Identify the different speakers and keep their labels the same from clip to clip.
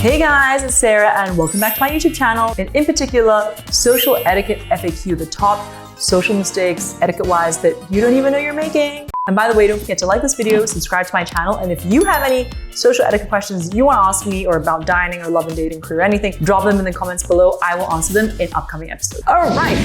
Speaker 1: Hey guys, it's Sarah and welcome back to my YouTube channel, and in particular, social etiquette FAQ, the top social mistakes etiquette-wise that you don't even know you're making. And by the way, don't forget to like this video, subscribe to my channel, and if you have any social etiquette questions you want to ask me or about dining or love and dating, career, anything, drop them in the comments below. I will answer them in upcoming episodes. All right.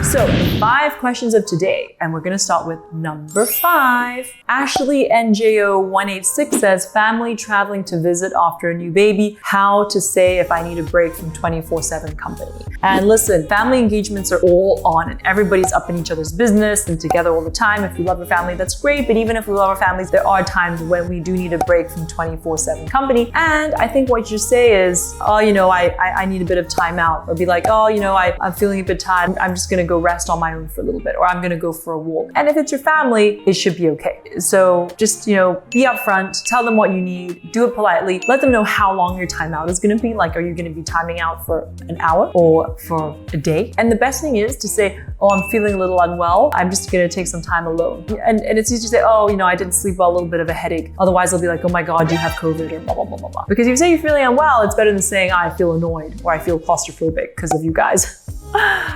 Speaker 1: So, 5 questions of today, and we're gonna start with number 5. Ashley NJO186 says, family traveling to visit after a new baby, how to say if I need a break from 24/7 company. And listen, family engagements are all on and everybody's up in each other's business and together all the time. If you love your family, that's great, but even if we love our families, there are times when we do need a break from 24/7 company. And I think what you say is, oh, I need a bit of time out, or be like, oh, I'm feeling a bit tired. I'm just gonna go rest on my own for a little bit, or I'm gonna go for a walk. And if it's your family, it should be okay. So just, be upfront, tell them what you need, do it politely, let them know how long your timeout is gonna be. Like, are you gonna be timing out for an hour or for a day? And the best thing is to say, oh, I'm feeling a little unwell, I'm just gonna take some time alone. And it's easy to say, oh, I didn't sleep well, a little bit of a headache. Otherwise they'll be like, oh my God, do you have COVID, or blah, blah, blah, blah, blah. Because if you say you're feeling unwell, it's better than saying, I feel annoyed, or I feel claustrophobic because of you guys.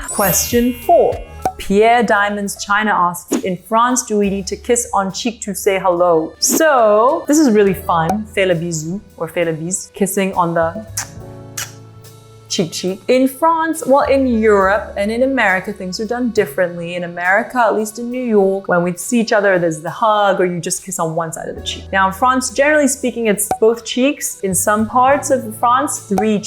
Speaker 1: Question 4. Pierre Diamonds China asks, in France, do we need to kiss on cheek to say hello? So this is really fun. Fais le bisou or fais le bise, kissing on the cheek. In France, well, in Europe and in America, things are done differently. In America, at least in New York, when we see each other, there's the hug, or you just kiss on one side of the cheek. Now in France, generally speaking, it's both cheeks. In some parts of France, 3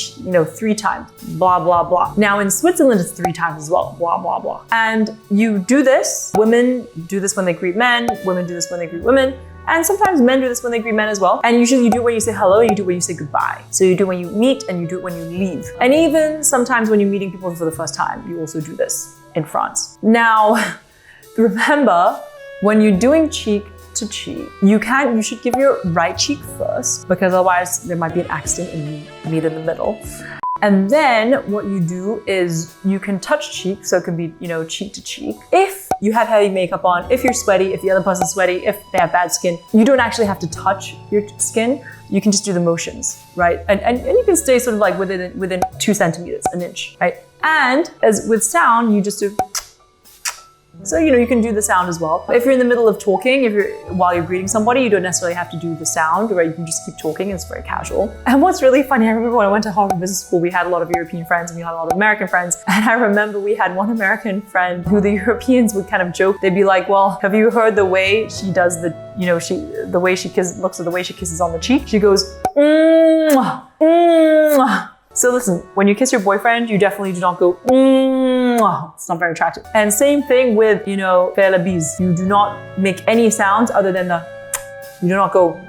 Speaker 1: times, blah, blah, blah. Now in Switzerland, it's 3 times as well, blah, blah, blah. And you do this, women do this when they greet men, women do this when they greet women, and sometimes men do this when they greet men as well. And usually you do it when you say hello, and you do it when you say goodbye. So you do it when you meet, and you do it when you leave. And even sometimes when you're meeting people for the first time, you also do this in France. Now, remember, when you're doing cheek to cheek, you should give your right cheek first, because otherwise there might be an accident and you meet in the middle. And then what you do is you can touch cheek, so it can be, cheek to cheek. If you have heavy makeup on, if you're sweaty, if the other person's sweaty, if they have bad skin, you don't actually have to touch your skin. You can just do the motions, right? And you can stay sort of like within 2 centimeters, an inch, right? And as with sound, you just do. So, you can do the sound as well. If you're in the middle of talking, while you're greeting somebody, you don't necessarily have to do the sound, right? You can just keep talking, it's very casual. And what's really funny, I remember when I went to Harvard Business School, we had a lot of European friends and we had a lot of American friends. And I remember we had one American friend who the Europeans would kind of joke. They'd be like, well, have you heard the way she does the way she kisses on the cheek? She goes, mwah, mwah. So listen, when you kiss your boyfriend, you definitely do not go, it's not very attractive. And same thing with, faire la bise. You do not make any sounds other than you do not go,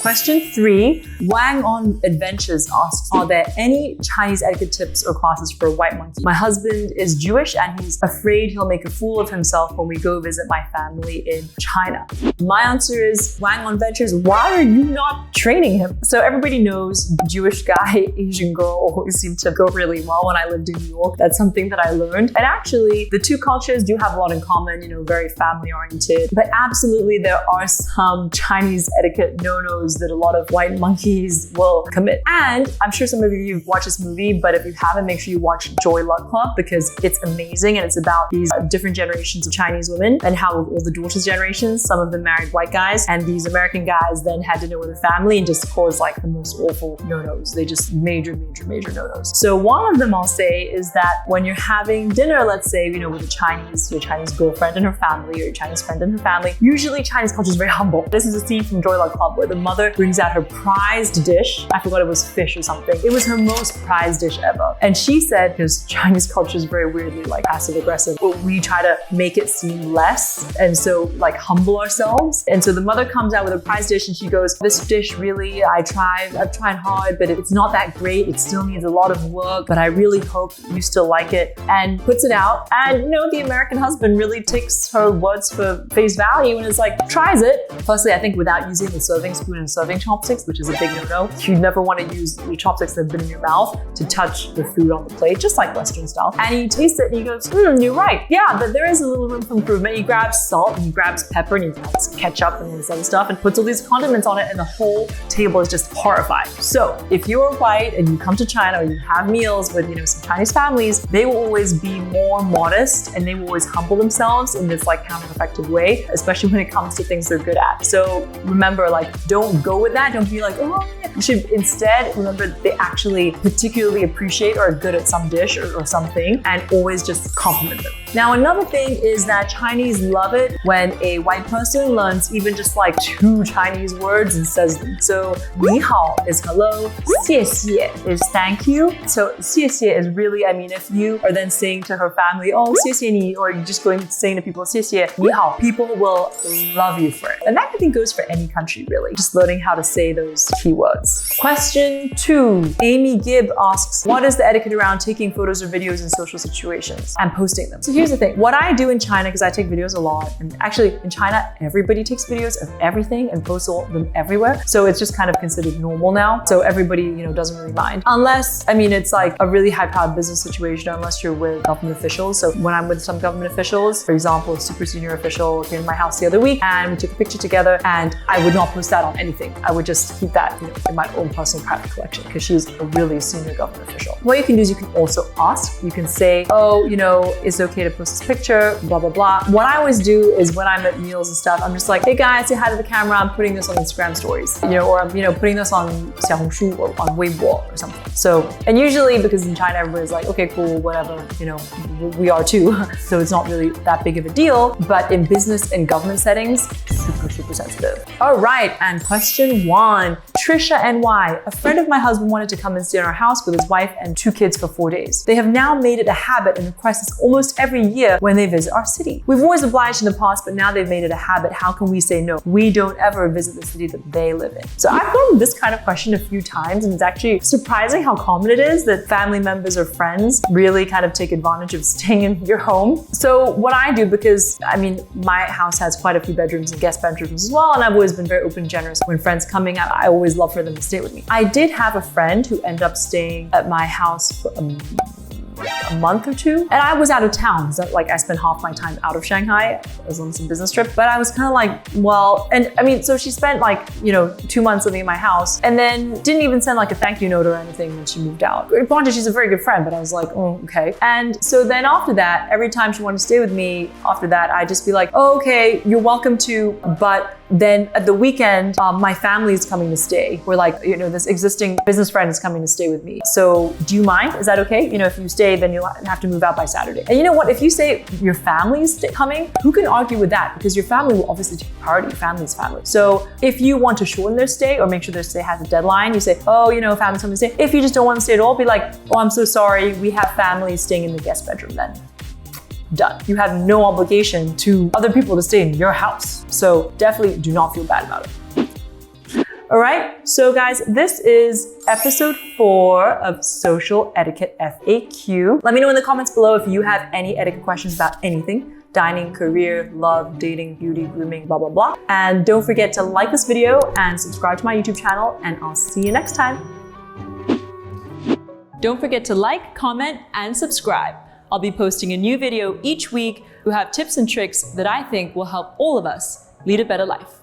Speaker 1: Question 3, Wang on Adventures asks, are there any Chinese etiquette tips or classes for a white monkey? My husband is Jewish and he's afraid he'll make a fool of himself when we go visit my family in China. My answer is, Wang on Adventures, why are you not training him? So everybody knows Jewish guy, Asian girl always seemed to go really well when I lived in New York. That's something that I learned. And actually, the 2 cultures do have a lot in common, very family oriented. But absolutely, there are some Chinese etiquette no-nos that a lot of white monkeys will commit. And I'm sure some of you have watched this movie, but if you haven't, make sure you watch Joy Luck Club, because it's amazing and it's about these different generations of Chinese women and how all the daughters' generations, some of them married white guys, and these American guys then had dinner with a family and just caused like the most awful no-nos. They just major no-nos. So one of them I'll say is that when you're having dinner, let's say, with your Chinese girlfriend and her family, or your Chinese friend and her family, usually Chinese culture is very humble. This is a scene from Joy Luck Club where the mother brings out her prized dish. I forgot it was fish or something. It was her most prized dish ever. And she said, because Chinese culture is very weirdly like passive aggressive, but we try to make it seem less, and so like humble ourselves. And so the mother comes out with a prized dish and she goes, this dish really, I've tried hard, but it's not that great. It still needs a lot of work, but I really hope you still like it, and puts it out. And the American husband really takes her words for face value and is like, tries it. Firstly, I think without using the serving spoon wooden serving chopsticks, which is a big no-no. You never want to use your chopsticks that have been in your mouth to touch the food on the plate, just like Western style. And he tastes it and he goes, you're right. Yeah, but there is a little room for improvement. He grabs salt and he grabs pepper and he grabs ketchup and this other stuff and puts all these condiments on it, and the whole table is just horrified. So if you're white and you come to China or you have meals with, some Chinese families, they will always be more modest and they will always humble themselves in this like counter-effective way, especially when it comes to things they're good at. So remember, like, don't go with that. Don't be like, oh, yeah. You should instead remember that they actually particularly appreciate or are good at some dish or something, and always just compliment them. Now, another thing is that Chinese love it when a white person learns even just like 2 Chinese words and says them. So, 你好 is hello, 谢谢 is thank you. So, 谢谢 is really, if you are then saying to her family, oh, 谢谢你, or you're just going saying to people, 谢谢, 你好, people will love you for it. And that I think goes for any country, really. Just learning how to say those keywords. Question 2. Amy Gibb asks, what is the etiquette around taking photos or videos in social situations and posting them? So here's the thing. What I do in China, because I take videos a lot, and actually in China, everybody takes videos of everything and posts all of them everywhere. So it's just kind of considered normal now. So everybody, doesn't really mind. Unless, it's like a really high-powered business situation, unless you're with government officials. So when I'm with some government officials, for example, a super senior official came to my house the other week and we took a picture together, and I would not post that on anything. I would just keep that, in my own personal private collection, because she's a really senior government official. What you can do is you can also ask. You can say, oh, is it okay to post this picture, blah, blah, blah. What I always do is when I'm at meals and stuff, I'm just like, hey guys, say hi to the camera. I'm putting this on Instagram stories, or I'm, putting this on Xiaohongshu or on Weibo or something. So, and usually because in China, everybody's like, okay, cool, whatever, we are too. So it's not really that big of a deal, but in business and government settings, super sensitive. All right, and question 1. Trisha NY. A friend of my husband wanted to come and stay in our house with his wife and 2 kids for 4 days. They have now made it a habit and request this almost every year when they visit our city. We've always obliged in the past, but now they've made it a habit. How can we say no? We don't ever visit the city that they live in. So I've gotten this kind of question a few times, and it's actually surprising how common it is that family members or friends really kind of take advantage of staying in your home. So what I do, because my house has quite a few bedrooms and guest bedrooms as well, and I've always been very open and generous. When friends coming, I always love for them to stay with me. I did have a friend who ended up staying at my house for a month or 2, and I was out of town. So I spent half my time out of Shanghai. I was on some business trip, but I was kind of like, well, and so she spent 2 months living in my house, and then didn't even send a thank you note or anything when she moved out. Granted, she's a very good friend, but I was like, oh, okay. And so then after that, every time she wanted to stay with me, after that, I'd just be like, oh, okay, you're welcome to, but then at the weekend, my family is coming to stay. We're this existing business friend is coming to stay with me. So do you mind? Is that okay? If you stay, then you'll have to move out by Saturday. And you know what? If you say your family is coming, who can argue with that? Because your family will obviously take priority. Family's family. So if you want to shorten their stay or make sure their stay has a deadline, you say, oh, family's coming to stay. If you just don't want to stay at all, be like, oh, I'm so sorry. We have families staying in the guest bedroom then. Done. You have no obligation to other people to stay in your house. So definitely do not feel bad about it. All right, so guys, this is episode 4 of Social Etiquette FAQ. Let me know in the comments below if you have any etiquette questions about anything: dining, career, love, dating, beauty, grooming, blah, blah, blah. And don't forget to like this video and subscribe to my YouTube channel, and I'll see you next time. Don't forget to like, comment, and subscribe. I'll be posting a new video each week who have tips and tricks that I think will help all of us lead a better life.